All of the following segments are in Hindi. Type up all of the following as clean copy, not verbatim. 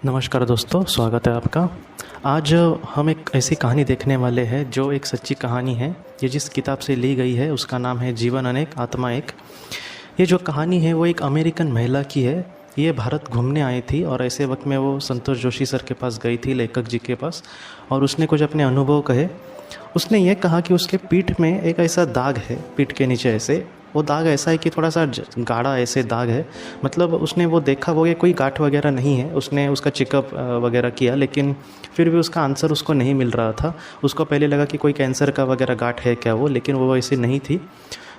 नमस्कार दोस्तों, स्वागत है आपका। आज हम एक ऐसी कहानी देखने वाले हैं जो एक सच्ची कहानी है। ये जिस किताब से ली गई है उसका नाम है जीवन अनेक आत्मा एक। ये जो कहानी है वो एक अमेरिकन महिला की है। ये भारत घूमने आई थी और ऐसे वक्त में वो संतोष जोशी सर के पास गई थी, लेखक जी के पास, और उसने कुछ अपने अनुभव कहे। उसने ये कहा कि उसके पीठ में एक ऐसा दाग है, पीठ के नीचे ऐसे वो दाग ऐसा है कि थोड़ा सा गाढ़ा ऐसे दाग है। मतलब उसने वो देखा, वो ये कोई गांठ वगैरह नहीं है। उसने उसका चेकअप वगैरह किया, लेकिन फिर भी उसका आंसर उसको नहीं मिल रहा था। उसको पहले लगा कि कोई कैंसर का वगैरह गांठ है क्या वो, लेकिन वो ऐसी नहीं थी।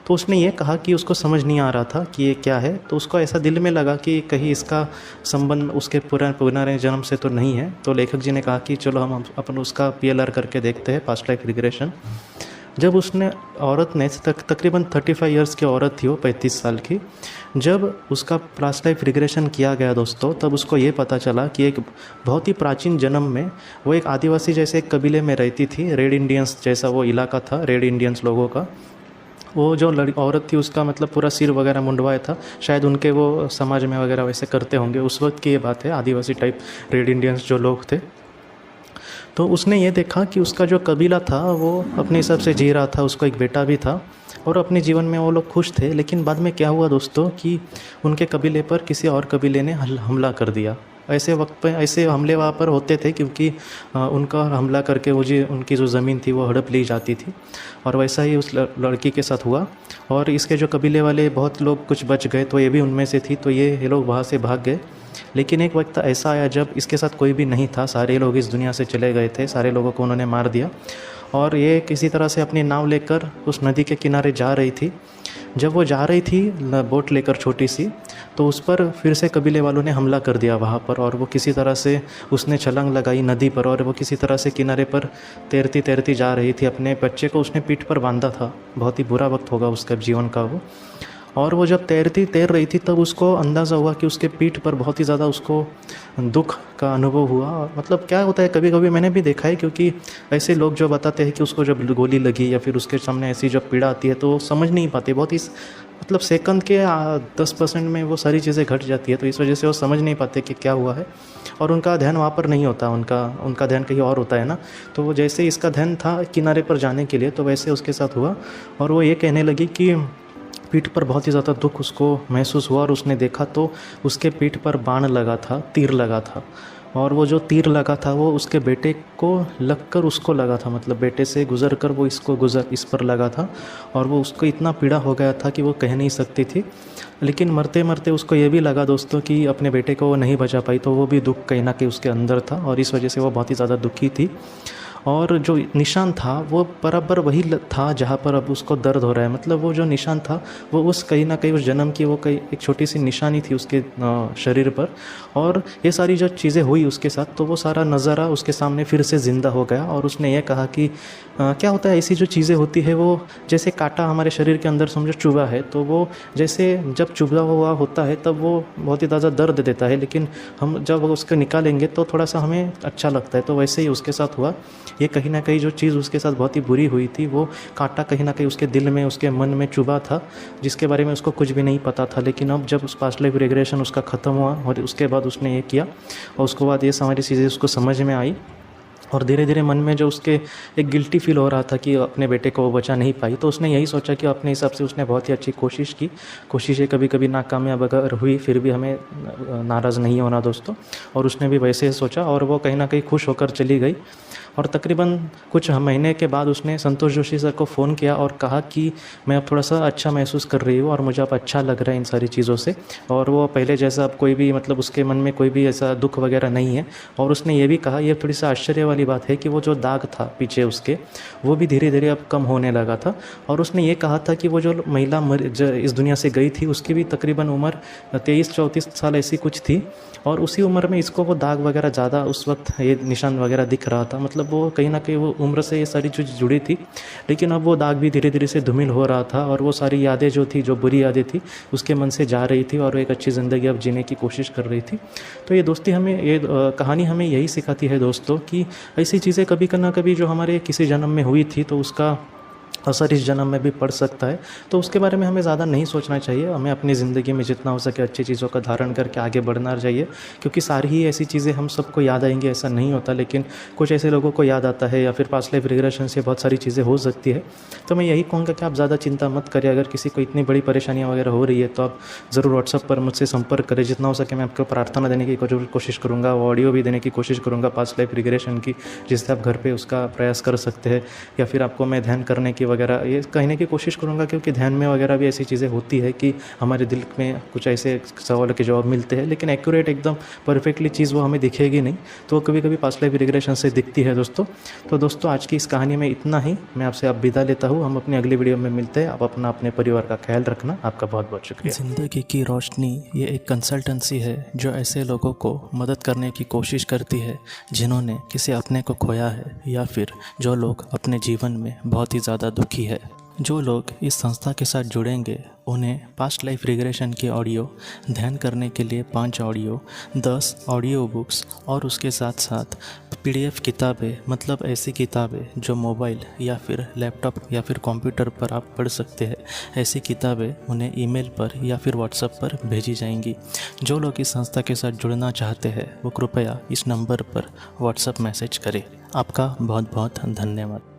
तो उसने ये कहा कि उसको समझ नहीं आ रहा था कि ये क्या है। तो उसको ऐसा दिल में लगा कि कहीं इसका संबंध उसके पुनर्जन्म से तो नहीं है। तो लेखक जी ने कहा कि चलो हम अपन उसका PLR करके देखते हैं, पास्ट लाइफ रिग्रेशन। जब उसने औरत ने तकरीबन 35 इयर्स की औरत थी, वो 35 साल की, जब उसका पास्ट लाइफ रिग्रेशन किया गया दोस्तों, तब उसको ये पता चला कि एक बहुत ही प्राचीन जन्म में वो एक आदिवासी जैसे एक कबीले में रहती थी। रेड इंडियंस जैसा वो इलाका था, रेड इंडियंस लोगों का। वो जो औरत थी उसका मतलब पूरा सिर वगैरह मुंडवाया था। शायद उनके वो समाज में वगैरह वैसे करते होंगे, उस वक्त की ये बात है। आदिवासी टाइप रेड इंडियंस जो लोग थे, तो उसने ये देखा कि उसका जो कबीला था वो अपने हिसाब से जी रहा था। उसको एक बेटा भी था और अपने जीवन में वो लोग खुश थे। लेकिन बाद में क्या हुआ दोस्तों कि उनके कबीले पर किसी और कबीले ने हमला कर दिया। ऐसे वक्त पे ऐसे हमले वहाँ पर होते थे क्योंकि उनका हमला करके वो जी उनकी जो ज़मीन थी वो हड़प ली जाती थी। और वैसा ही उस लड़की के साथ हुआ। और इसके जो कबीले वाले बहुत लोग कुछ बच गए, तो ये भी उनमें से थी। तो ये लोग वहाँ से भाग गए। लेकिन एक वक्त ऐसा आया जब इसके साथ कोई भी नहीं था, सारे लोग इस दुनिया से चले गए थे, सारे लोगों को उन्होंने मार दिया। और ये किसी तरह से अपनी नाव लेकर उस नदी के किनारे जा रही थी। जब वो जा रही थी बोट लेकर छोटी सी, तो उस पर फिर से कबीले वालों ने हमला कर दिया वहाँ पर। और वो किसी तरह से उसने छलांग लगाई नदी पर, और वो किसी तरह से किनारे पर तैरती तैरती जा रही थी। अपने बच्चे को उसने पीठ पर बांधा था। बहुत ही बुरा वक्त होगा उसका जीवन का वो। और वो जब तैर रही थी तब उसको अंदाज़ा हुआ कि उसके पीठ पर बहुत ही ज़्यादा उसको दुख का अनुभव हुआ। मतलब क्या होता है, कभी कभी मैंने भी देखा है, क्योंकि ऐसे लोग जो बताते हैं कि उसको जब गोली लगी या फिर उसके सामने ऐसी जब पीड़ा आती है तो वो समझ नहीं पाते। बहुत ही मतलब सेकंड के 10% में वो सारी चीज़ें घट जाती है। तो इस वजह से वो समझ नहीं पाते कि क्या हुआ है, और उनका ध्यान वहाँ पर नहीं होता, उनका ध्यान कहीं और होता है ना। तो वो जैसे इसका ध्यान था किनारे पर जाने के लिए, तो वैसे उसके साथ हुआ। और वो ये कहने लगी कि पीठ पर बहुत ही ज़्यादा दुख उसको महसूस हुआ। और उसने देखा तो उसके पीठ पर बाण लगा था, तीर लगा था। और वो जो तीर लगा था वो उसके बेटे को लगकर उसको लगा था। मतलब बेटे से गुज़र कर वो इस पर लगा था। और वो उसको इतना पीड़ा हो गया था कि वो कह नहीं सकती थी। लेकिन मरते मरते उसको ये भी लगा दोस्तों कि अपने बेटे को वो नहीं बचा पाई, तो वो भी दुख कहीं ना कहीं उसके अंदर था। और इस वजह से वो बहुत ही ज़्यादा दुखी थी। और जो निशान था वो बराबर वही था जहाँ पर अब उसको दर्द हो रहा है। मतलब वो जो निशान था वो उस कहीं ना कहीं उस जन्म की वो कहीं एक छोटी सी निशानी थी उसके शरीर पर। और ये सारी जो चीज़ें हुई उसके साथ, तो वो सारा नज़ारा उसके सामने फिर से ज़िंदा हो गया। और उसने ये कहा कि क्या होता है, ऐसी जो चीज़ें होती है वो जैसे कांटा हमारे शरीर के अंदर समझो चुभा है, तो वो जैसे जब चुभा हुआ होता है तब वो बहुत ही ज़्यादा दर्द देता है, लेकिन हम जब उसको निकालेंगे तो थोड़ा सा हमें अच्छा लगता है। तो वैसे ही उसके साथ हुआ। ये कहीं ना कहीं जो चीज़ उसके साथ बहुत ही बुरी हुई थी, वो कांटा कहीं ना कहीं उसके दिल में, उसके मन में चुभा था, जिसके बारे में उसको कुछ भी नहीं पता था। लेकिन अब जब उस पास्ट लाइफ रिग्रेशन उसका ख़त्म हुआ और उसके बाद उसने ये किया, और उसके बाद ये सारी चीज़ें उसको समझ में आई। और धीरे धीरे मन में जो उसके एक गिल्टी फील हो रहा था कि अपने बेटे को वो बचा नहीं पाई, तो उसने यही सोचा कि अपने हिसाब से उसने बहुत ही अच्छी कोशिश की। कोशिशें कभी कभी नाकामयाब अगर हुई, फिर भी हमें नाराज़ नहीं होना दोस्तों। और उसने भी वैसे ही सोचा, और वो कहीं ना कहीं खुश होकर चली गई। और तकरीबन कुछ महीने के बाद उसने संतोष जोशी सर को फ़ोन किया और कहा कि मैं अब थोड़ा सा अच्छा महसूस कर रही हूँ और मुझे अब अच्छा लग रहा है इन सारी चीज़ों से। और वो पहले जैसा अब कोई भी मतलब उसके मन में कोई भी ऐसा दुख वगैरह नहीं है। और उसने ये भी कहा, ये थोड़ी सा आश्चर्य वाली बात है कि वो जो दाग था पीछे उसके, वो भी धीरे धीरे अब कम होने लगा था। और उसने ये कहा था कि वो जो महिला इस दुनिया से गई थी उसकी भी तकरीबन उम्र 23-34 साल ऐसी कुछ थी। और उसी उम्र में इसको वो दाग वगैरह ज़्यादा उस वक्त ये निशान वगैरह दिख रहा था। मतलब वो कहीं ना कहीं वो उम्र से ये सारी चीज़ जुड़ी थी। लेकिन अब वो दाग भी धीरे धीरे से धूमिल हो रहा था, और वो सारी यादें जो थी, जो बुरी यादें थी, उसके मन से जा रही थी, और वो एक अच्छी ज़िंदगी अब जीने की कोशिश कर रही थी। तो ये दोस्ती हमें, ये कहानी हमें यही सिखाती है दोस्तों कि ऐसी चीज़ें कभी ना कभी जो हमारे किसी जन्म में हुई थी, तो उसका असर इस जन्म में भी पड़ सकता है। तो उसके बारे में हमें ज़्यादा नहीं सोचना चाहिए, हमें अपनी ज़िंदगी में जितना हो सके अच्छी चीज़ों का धारण करके आगे बढ़ना चाहिए, क्योंकि सारी ही ऐसी चीज़ें हम सबको याद आएंगी ऐसा नहीं होता, लेकिन कुछ ऐसे लोगों को याद आता है, या फिर पास्ट लाइफ रिग्रेशन से बहुत सारी चीज़ें हो सकती है। तो मैं यही कहूँगा कि आप ज़्यादा चिंता मत करिए। अगर किसी को इतनी बड़ी परेशानियाँ वगैरह हो रही है तो आप ज़रूर व्हाट्सअप पर मुझसे संपर्क करें। जितना हो सके मैं आपको प्रार्थना देने की जरूर कोशिश करूँगा, ऑडियो भी देने की कोशिश करूँगा पास्ट लाइफ रिग्रेशन की, जिससे आप घर पे उसका प्रयास कर सकते हैं, या फिर आपको मैं ध्यान करने की वगैरह ये कहने की कोशिश करूँगा, क्योंकि ध्यान में वगैरह भी ऐसी चीज़ें होती है कि हमारे दिल में कुछ ऐसे सवालों के जवाब मिलते हैं, लेकिन एक्यूरेट एकदम परफेक्टली चीज़ वो हमें दिखेगी नहीं, तो वो कभी कभी पास्ट लाइफ रिग्रेशन से दिखती है दोस्तों। तो दोस्तों आज की इस कहानी में इतना ही, मैं आपसे अब विदा लेता हूँ। हम अपनी अगली वीडियो में मिलते हैं। आप अपना अपने परिवार का ख्याल रखना। आपका बहुत बहुत शुक्रिया। ज़िंदगी की रोशनी ये एक कंसल्टेंसी है जो ऐसे लोगों को मदद करने की कोशिश करती है जिन्होंने किसी अपने को खोया है, या फिर जो लोग अपने जीवन में बहुत ही ज़्यादा दुखी है। जो लोग इस संस्था के साथ जुड़ेंगे उन्हें पास्ट लाइफ रिग्रेशन के ऑडियो, ध्यान करने के लिए 5 ऑडियो, 10 ऑडियो बुक्स और उसके साथ साथ PDF किताबें, मतलब ऐसी किताबें जो मोबाइल या फिर लैपटॉप या फिर कंप्यूटर पर आप पढ़ सकते हैं, ऐसी किताबें उन्हें ईमेल पर या फिर व्हाट्सएप पर भेजी जाएंगी। जो लोग इस संस्था के साथ जुड़ना चाहते हैं वो कृपया इस नंबर पर व्हाट्सएप मैसेज करें। आपका बहुत बहुत धन्यवाद।